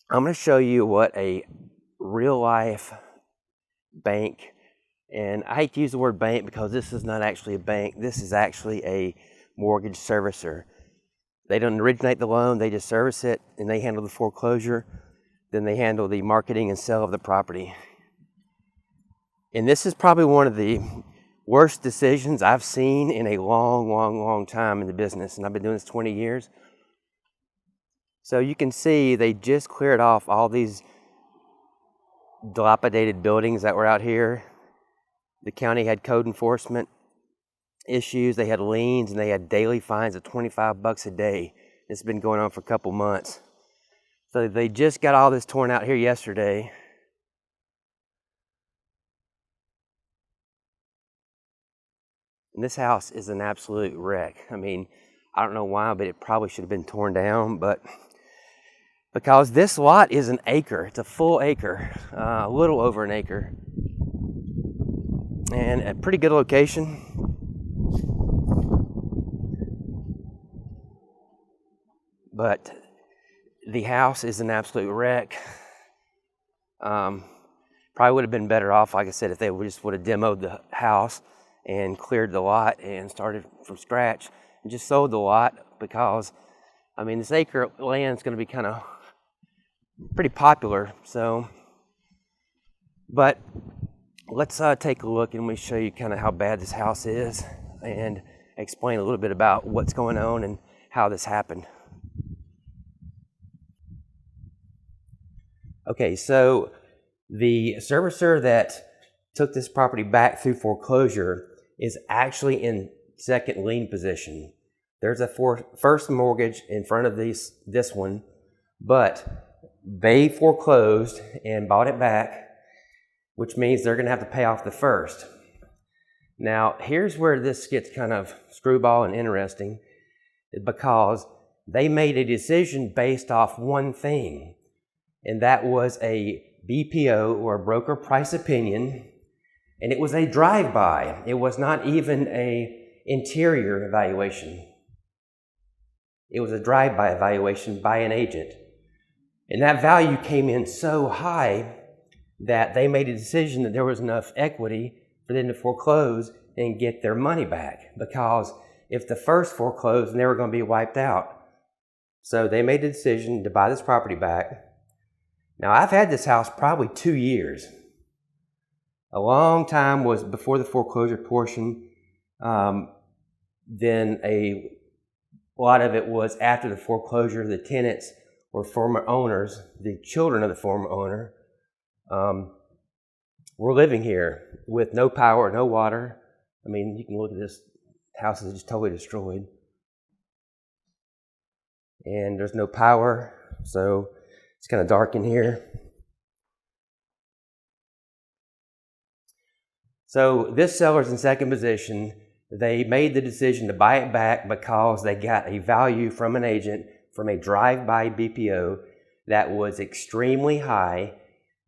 I'm going to show you what a real life bank, and I hate to use the word bank because this is not actually a bank. This is actually a mortgage servicer. They don't originate the loan, they just service it, and they handle the foreclosure. Then they handle the marketing and sale of the property. And this is probably one of the worst decisions I've seen in a long time in the business, and I've been doing this 20 years. So you can see they just cleared off all these dilapidated buildings that were out here. The county had code enforcement issues, they had liens, and they had daily fines of $25 a day. It's been going on for a couple months. So they just got all this torn out here yesterday. And this house is an absolute wreck. I mean, I don't know why, but it probably should have been torn down, but because this lot is an acre, it's a full acre, a little over an acre, and a pretty good location. But the house is an absolute wreck. Probably would have been better off, like I said, if they just would have demoed the house and cleared the lot and started from scratch and just sold the lot, because, I mean, this acre of land is going to be kind of pretty popular. So, but let's take a look and we show you kind of how bad this house is and explain a little bit about what's going on and how this happened. Okay, so the servicer that took this property back through foreclosure is actually in second lien position. There's a first mortgage in front of this one, but they foreclosed and bought it back, which means they're going to have to pay off the first. Now, here's where this gets kind of screwball and interesting, because they made a decision based off one thing, and that was a BPO, or a broker price opinion, and it was a drive-by. It was not even a interior evaluation. It was a drive-by evaluation by an agent. And that value came in so high that they made a decision that there was enough equity for them to foreclose and get their money back, because if the first foreclosed, they were going to be wiped out. So they made the decision to buy this property back. Now, I've had this house probably 2 years. A long time was before the foreclosure portion. Then a lot of it was after the foreclosure. The tenants were former owners. The children of the former owner were living here with no power, no water. I mean, you can look at this house is just totally destroyed. And there's no power, so it's kind of dark in here. So this seller's in second position. They made the decision to buy it back because they got a value from an agent from a drive-by BPO that was extremely high,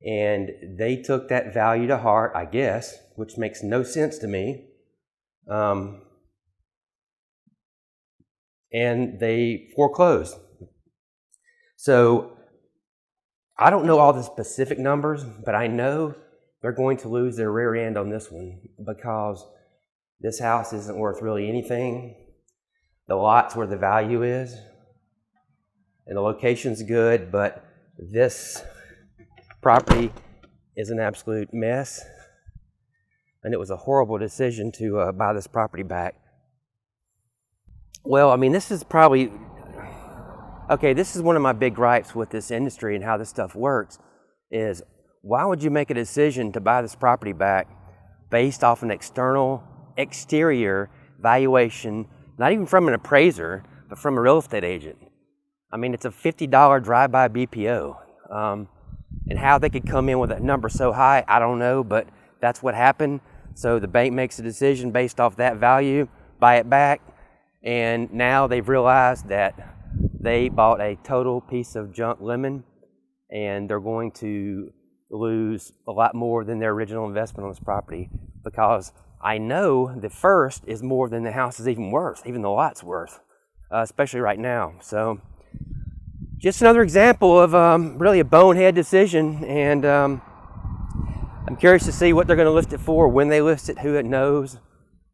and they took that value to heart, I guess, which makes no sense to me. And they foreclosed. So I don't know all the specific numbers, but I know they're going to lose their rear end on this one, because this house isn't worth really anything. The lot's where the value is, and the location's good, but this property is an absolute mess, and it was a horrible decision to buy this property back. Well, I mean, this is probably, okay, this is one of my big gripes with this industry and how this stuff works, is why would you make a decision to buy this property back based off an exterior valuation, not even from an appraiser, but from a real estate agent? I mean, it's a $50 drive-by BPO. And how they could come in with a number so high, I don't know, but that's what happened. So the bank makes a decision based off that value, buy it back, and now they've realized that they bought a total piece of junk lemon, and they're going to lose a lot more than their original investment on this property, because I know the first is more than the house is even worth, even the lot's worth, especially right now. So just another example of really a bonehead decision, and I'm curious to see what they're going to list it for, when they list it, who it knows.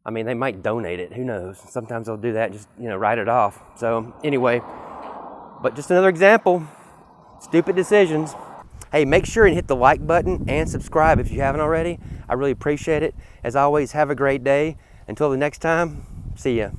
I mean, they might donate it, who knows? Sometimes they'll do that, just, write it off. So anyway, but just another example, stupid decisions. Hey, make sure and hit the like button and subscribe if you haven't already. I really appreciate it. As always, have a great day. Until the next time, see ya.